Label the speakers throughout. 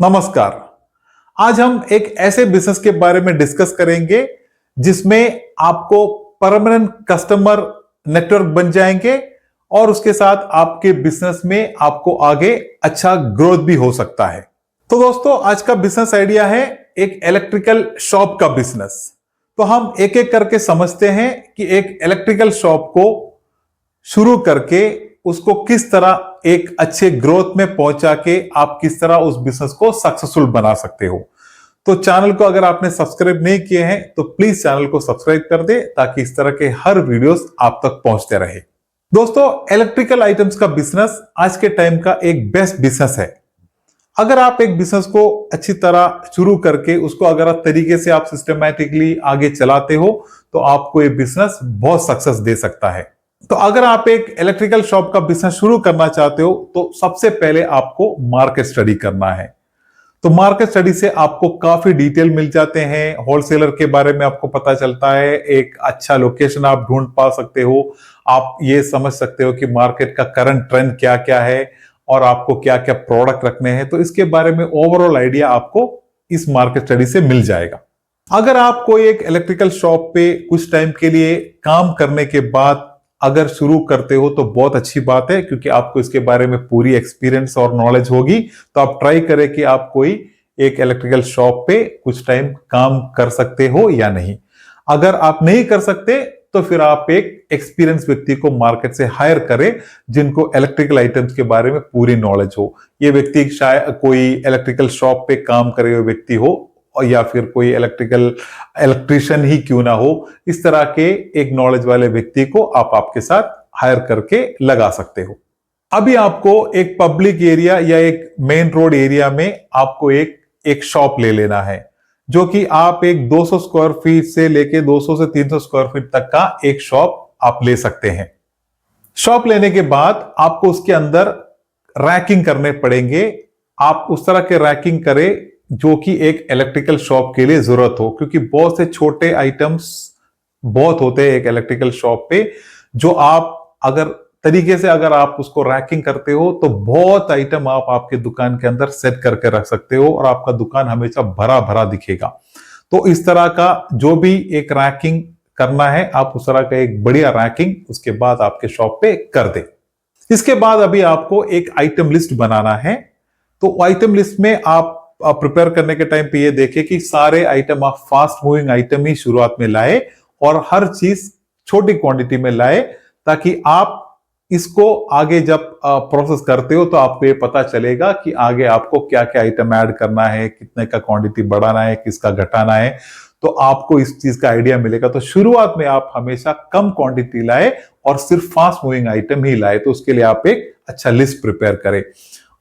Speaker 1: नमस्कार। आज हम एक ऐसे बिजनेस के बारे में डिस्कस करेंगे जिसमें आपको परमानेंट कस्टमर नेटवर्क बन जाएंगे और उसके साथ आपके बिजनेस में आपको आगे अच्छा ग्रोथ भी हो सकता है। तो दोस्तों, आज का बिजनेस आइडिया है एक इलेक्ट्रिकल शॉप का बिजनेस। तो हम एक एक करके समझते हैं कि एक इलेक्ट्रिकल शॉप को शुरू करके उसको किस तरह एक अच्छे ग्रोथ में पहुंचा के आप किस तरह उस बिजनेस को सक्सेसफुल बना सकते हो। तो चैनल को अगर आपने सब्सक्राइब नहीं किए हैं तो प्लीज चैनल को सब्सक्राइब कर दे ताकि इस तरह के हर वीडियोस आप तक पहुंचते रहे। दोस्तों, इलेक्ट्रिकल आइटम्स का बिजनेस आज के टाइम का एक बेस्ट बिजनेस है। अगर आप एक बिजनेस को अच्छी तरह शुरू करके उसको अगर आप तरीके से आप सिस्टमैटिकली आगे चलाते हो तो आपको ये बिजनेस बहुत सक्सेस दे सकता है। तो अगर आप एक इलेक्ट्रिकल शॉप का बिजनेस शुरू करना चाहते हो तो सबसे पहले आपको मार्केट स्टडी करना है। तो मार्केट स्टडी से आपको काफी डिटेल मिल जाते हैं, होलसेलर के बारे में आपको पता चलता है, एक अच्छा लोकेशन आप ढूंढ पा सकते हो, आप ये समझ सकते हो कि मार्केट का करंट ट्रेंड क्या क्या है और आपको क्या क्या प्रोडक्ट रखने हैं। तो इसके बारे में ओवरऑल आइडिया आपको इस मार्केट स्टडी से मिल जाएगा। अगर आप कोई एक इलेक्ट्रिकल शॉप पे कुछ टाइम के लिए काम करने के बाद अगर शुरू करते हो तो बहुत अच्छी बात है, क्योंकि आपको इसके बारे में पूरी एक्सपीरियंस और नॉलेज होगी। तो आप ट्राई करें कि आप कोई एक इलेक्ट्रिकल शॉप पे कुछ टाइम काम कर सकते हो या नहीं। अगर आप नहीं कर सकते तो फिर आप एक एक्सपीरियंस व्यक्ति को मार्केट से हायर करें जिनको इलेक्ट्रिकल आइटम्स के बारे में पूरी नॉलेज हो। ये व्यक्ति शायद कोई इलेक्ट्रिकल शॉप पे काम करे हुए व्यक्ति हो और या फिर कोई इलेक्ट्रिशियन ही क्यों ना हो, इस तरह के एक नॉलेज वाले व्यक्ति को आप आपके साथ हायर करके लगा सकते हो। अभी आपको एक पब्लिक एरिया या एक मेन रोड एरिया में आपको एक शॉप ले लेना है, जो कि आप एक 200 स्क्वायर फीट से लेके 200 से 300 स्क्वायर फीट तक का एक शॉप आप ले सकते हैं। शॉप लेने के बाद आपको उसके अंदर रैकिंग करने पड़ेंगे। आप उस तरह के रैकिंग करें जो कि एक इलेक्ट्रिकल शॉप के लिए जरूरत हो, क्योंकि बहुत से छोटे आइटम्स बहुत होते हैं एक इलेक्ट्रिकल शॉप पे, जो आप अगर तरीके से अगर आप उसको रैकिंग करते हो तो बहुत आइटम आप आपके दुकान के अंदर सेट करके रख सकते हो और आपका दुकान हमेशा भरा भरा दिखेगा। तो इस तरह का जो भी एक रैकिंग करना है, आप उस तरह का एक बढ़िया रैकिंग उसके बाद आपके शॉप पे कर दे। इसके बाद अभी आपको एक आइटम लिस्ट बनाना है। तो आइटम लिस्ट में आप प्रिपेयर करने के टाइम पे ये देखें कि सारे आइटम आप फास्ट मूविंग आइटम ही शुरुआत में लाए और हर चीज छोटी क्वांटिटी में लाए, ताकि आप इसको आगे जब प्रोसेस करते हो तो आपको ये पता चलेगा कि आगे आपको क्या क्या आइटम ऐड करना है, कितने का क्वांटिटी बढ़ाना है, किसका घटाना है। तो आपको इस चीज का आइडिया मिलेगा। तो शुरुआत में आप हमेशा कम क्वांटिटी लाए और सिर्फ फास्ट मूविंग आइटम ही लाए। तो उसके लिए आप एक अच्छा लिस्ट प्रिपेयर करें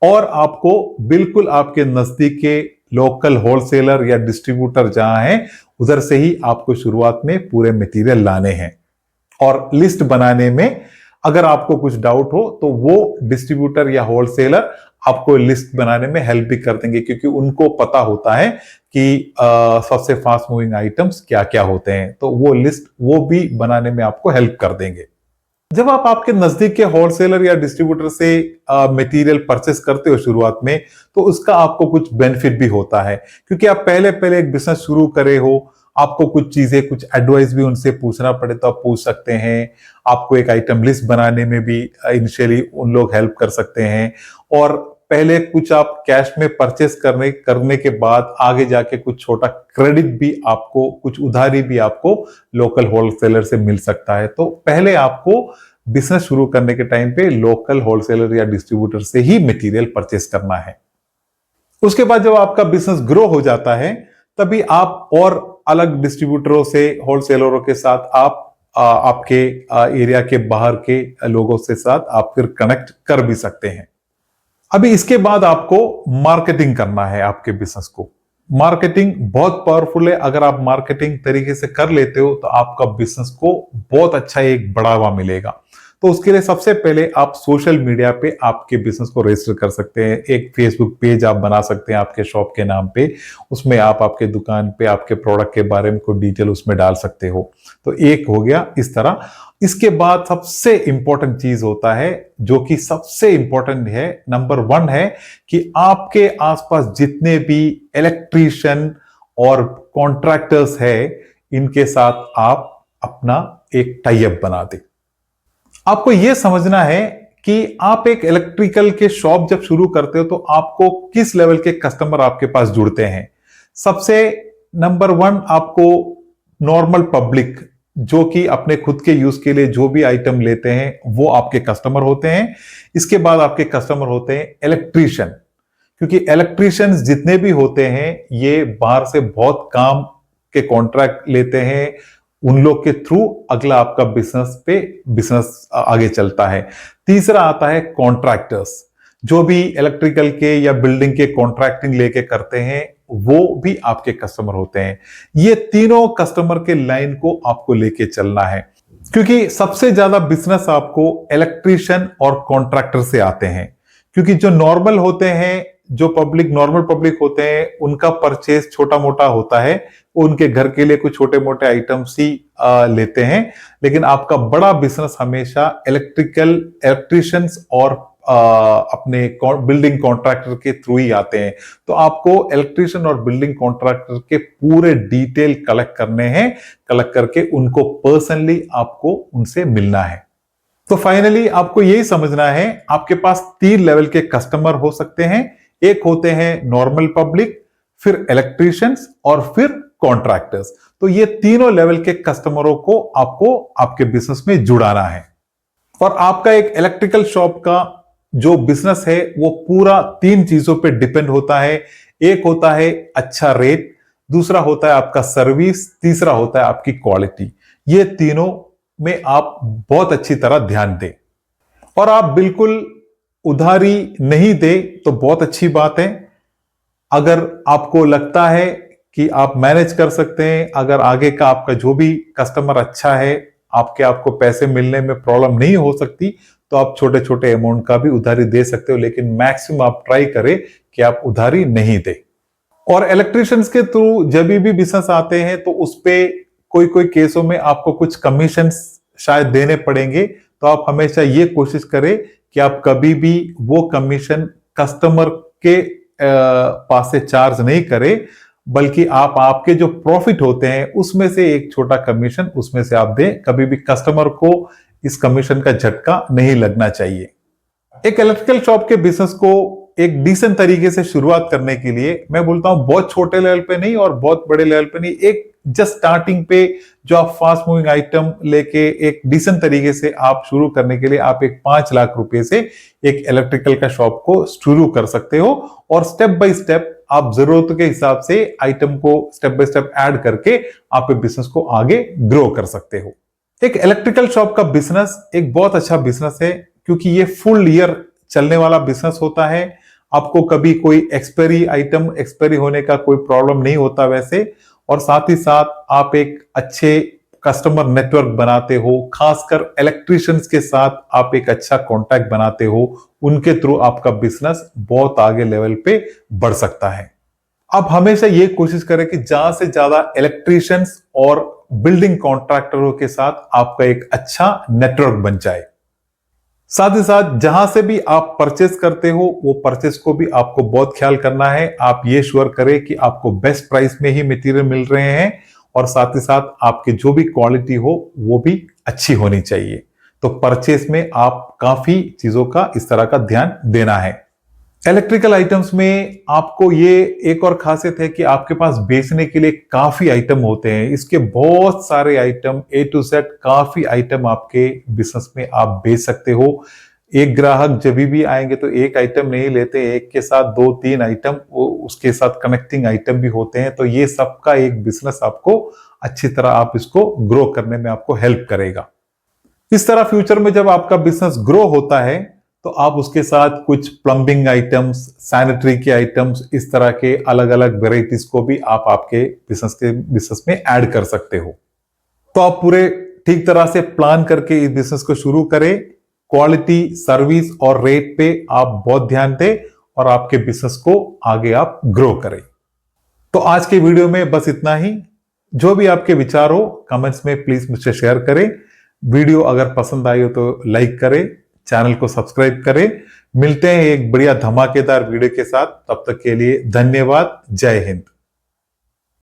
Speaker 1: और आपको बिल्कुल आपके नजदीक के लोकल होलसेलर या डिस्ट्रीब्यूटर जहां है उधर से ही आपको शुरुआत में पूरे मटेरियल लाने हैं। और लिस्ट बनाने में अगर आपको कुछ डाउट हो तो वो डिस्ट्रीब्यूटर या होलसेलर आपको लिस्ट बनाने में हेल्प भी कर देंगे, क्योंकि उनको पता होता है कि सबसे फास्ट मूविंग आइटम्स क्या क्या होते हैं। तो वो लिस्ट वो भी बनाने में आपको हेल्प कर देंगे। जब आप आपके नजदीक के होलसेलर या डिस्ट्रीब्यूटर से मटेरियल परचेस करते हो शुरुआत में, तो उसका आपको कुछ बेनिफिट भी होता है, क्योंकि आप पहले पहले एक बिजनेस शुरू करे हो, आपको कुछ चीजें कुछ एडवाइस भी उनसे पूछना पड़े तो आप पूछ सकते हैं। आपको एक आइटम लिस्ट बनाने में भी इनिशियली उन लोग हेल्प कर सकते हैं। और पहले कुछ आप कैश में परचेस करने के बाद आगे जाके कुछ छोटा क्रेडिट भी आपको, कुछ उधारी भी आपको लोकल होलसेलर से मिल सकता है। तो पहले आपको बिजनेस शुरू करने के टाइम पे लोकल होलसेलर या डिस्ट्रीब्यूटर से ही मटेरियल परचेस करना है। उसके बाद जब आपका बिजनेस ग्रो हो जाता है तभी आप और अलग डिस्ट्रीब्यूटरों से, होलसेलरों के साथ आप आपके एरिया के बाहर के लोगों से साथ आप फिर कनेक्ट कर भी सकते हैं। अभी इसके बाद आपको मार्केटिंग करना है आपके बिजनेस को। मार्केटिंग बहुत पावरफुल है। अगर आप मार्केटिंग तरीके से कर लेते हो तो आपका बिजनेस को बहुत अच्छा एक बढ़ावा मिलेगा। तो उसके लिए सबसे पहले आप सोशल मीडिया पे आपके बिजनेस को रजिस्टर कर सकते हैं। एक फेसबुक पेज आप बना सकते हैं आपके शॉप के नाम पे, उसमें आप आपके दुकान पे आपके प्रोडक्ट के बारे में कोई डिटेल उसमें डाल सकते हो। तो एक हो गया इस तरह। इसके बाद सबसे इंपॉर्टेंट चीज होता है, जो कि सबसे इंपॉर्टेंट है, नंबर 1 है कि आपके आसपास जितने भी इलेक्ट्रीशियन और कॉन्ट्रैक्टर्स है, इनके साथ आप अपना एक टाई अप बना दें। आपको यह समझना है कि आप एक इलेक्ट्रिकल के शॉप जब शुरू करते हो तो आपको किस लेवल के कस्टमर आपके पास जुड़ते हैं। सबसे नंबर 1 आपको नॉर्मल पब्लिक, जो कि अपने खुद के यूज के लिए जो भी आइटम लेते हैं वो आपके कस्टमर होते हैं। इसके बाद आपके कस्टमर होते हैं इलेक्ट्रीशियन, क्योंकि इलेक्ट्रीशियंस जितने भी होते हैं ये बाहर से बहुत काम के कॉन्ट्रैक्ट लेते हैं, उन लोग के थ्रू अगला आपका बिजनेस आगे चलता है। तीसरा आता है कॉन्ट्रैक्टर्स, जो भी इलेक्ट्रिकल के या बिल्डिंग के कॉन्ट्रैक्टिंग लेके करते हैं वो भी आपके कस्टमर होते हैं। ये तीनों कस्टमर के लाइन को आपको लेके चलना है, क्योंकि सबसे ज्यादा बिजनेस आपको इलेक्ट्रीशियन और कॉन्ट्रैक्टर से आते हैं। क्योंकि जो नॉर्मल होते हैं, जो नॉर्मल पब्लिक होते हैं, उनका परचेज छोटा मोटा होता है, उनके घर के लिए कुछ छोटे मोटे आइटम्स ही लेते हैं। लेकिन आपका बड़ा बिजनेस हमेशा इलेक्ट्रीशियंस और अपने बिल्डिंग कॉन्ट्रैक्टर के थ्रू ही आते हैं। तो आपको इलेक्ट्रीशियन और बिल्डिंग कॉन्ट्रैक्टर के पूरे डिटेल कलेक्ट करने हैं, कलेक्ट करके उनको पर्सनली आपको उनसे मिलना है। तो फाइनली आपको यही समझना है, आपके पास 3 लेवल के कस्टमर हो सकते हैं। एक होते हैं नॉर्मल पब्लिक, फिर इलेक्ट्रीशियंस और फिर कॉन्ट्रैक्टर्स। तो ये तीनों लेवल के कस्टमरों को आपको आपके बिजनेस में जुड़ाना है। और आपका एक इलेक्ट्रिकल शॉप का जो बिजनेस है वो पूरा 3 चीजों पे डिपेंड होता है। एक होता है अच्छा रेट, दूसरा होता है आपका सर्विस, तीसरा होता है आपकी क्वालिटी। ये तीनों में आप बहुत अच्छी तरह ध्यान दें। और आप बिल्कुल उधारी नहीं दे तो बहुत अच्छी बात है। अगर आपको लगता है कि आप मैनेज कर सकते हैं, अगर आगे का आपका जो भी कस्टमर अच्छा है, आपको पैसे मिलने में प्रॉब्लम नहीं हो सकती, तो आप छोटे छोटे अमाउंट का भी उधारी दे सकते हो। लेकिन मैक्सिमम आप ट्राई करें कि आप उधारी नहीं दे। और इलेक्ट्रिशियंस के थ्रू जब भी बिजनेस आते हैं तो उस पे कोई कोई केसों में आपको कुछ कमीशन शायद देने पड़ेंगे। तो आप हमेशा ये कोशिश करें कि आप कभी भी वो कमीशन कस्टमर के पास से चार्ज नहीं करें, बल्कि आप आपके जो प्रॉफिट होते हैं उसमें से एक छोटा कमीशन उसमें से आप दें। कभी भी कस्टमर को इस कमीशन का झटका नहीं लगना चाहिए। एक इलेक्ट्रिकल शॉप के बिजनेस को एक डिसेंट तरीके से शुरुआत करने के लिए मैं बोलता हूं, बहुत छोटे लेवल पे नहीं और बहुत बड़े लेवल पे नहीं, एक जस्ट स्टार्टिंग पे जो आप फास्ट मूविंग आइटम लेके एक डिसेंट तरीके से आप शुरू करने के लिए आप एक 5 लाख रुपए से एक इलेक्ट्रिकल का शॉप को शुरू कर सकते हो। और स्टेप बाय स्टेप आप जरूरत के हिसाब से आइटम को स्टेप बाय स्टेप ऐड करके आप बिजनेस को आगे ग्रो कर सकते हो। एक इलेक्ट्रिकल शॉप का बिजनेस एक बहुत अच्छा बिजनेस है, क्योंकि ये फुल ईयर चलने वाला बिजनेस होता है। आपको कभी कोई एक्सपायरी होने का कोई प्रॉब्लम नहीं होता वैसे। और साथ ही साथ आप एक अच्छे कस्टमर नेटवर्क बनाते हो, खासकर इलेक्ट्रिशियंस के साथ आप एक अच्छा कांटेक्ट बनाते हो, उनके थ्रू आपका बिजनेस बहुत आगे लेवल पे बढ़ सकता है। आप हमेशा ये कोशिश करें कि ज्यादा से ज्यादा इलेक्ट्रिशियंस और बिल्डिंग कॉन्ट्रैक्टरों के साथ आपका एक अच्छा नेटवर्क बन जाए। साथ ही साथ जहां से भी आप परचेस करते हो वो परचेस को भी आपको बहुत ख्याल करना है। आप ये श्योर करें कि आपको बेस्ट प्राइस में ही मटेरियल मिल रहे हैं, और साथ ही साथ आपकी जो भी क्वालिटी हो वो भी अच्छी होनी चाहिए। तो परचेस में आप काफी चीजों का इस तरह का ध्यान देना है। इलेक्ट्रिकल आइटम्स में आपको ये एक और खासियत है कि आपके पास बेचने के लिए काफी आइटम होते हैं। इसके बहुत सारे आइटम A to Z काफी आइटम आपके बिजनेस में आप बेच सकते हो। एक ग्राहक जब भी आएंगे तो एक आइटम नहीं लेते, एक के साथ 2-3 आइटम उसके साथ कनेक्टिंग आइटम भी होते हैं। तो ये सबका एक बिजनेस आपको अच्छी तरह आप इसको ग्रो करने में आपको हेल्प करेगा। इस तरह फ्यूचर में जब आपका बिजनेस ग्रो होता है तो आप उसके साथ कुछ प्लम्बिंग आइटम्स, सैनिटरी के आइटम्स, इस तरह के अलग अलग वेराइटीज को भी आप आपके बिजनेस में ऐड कर सकते हो। तो आप पूरे ठीक तरह से प्लान करके इस बिजनेस को शुरू करें। क्वालिटी, सर्विस और रेट पे आप बहुत ध्यान दें और आपके बिजनेस को आगे आप ग्रो करें। तो आज के वीडियो में बस इतना ही। जो भी आपके विचार हो कमेंट्स में प्लीज मुझसे शेयर करें। वीडियो अगर पसंद आई हो तो लाइक करें, चैनल को सब्सक्राइब करें। मिलते हैं एक बढ़िया धमाकेदार वीडियो के साथ। तब तक के लिए धन्यवाद। जय हिंद।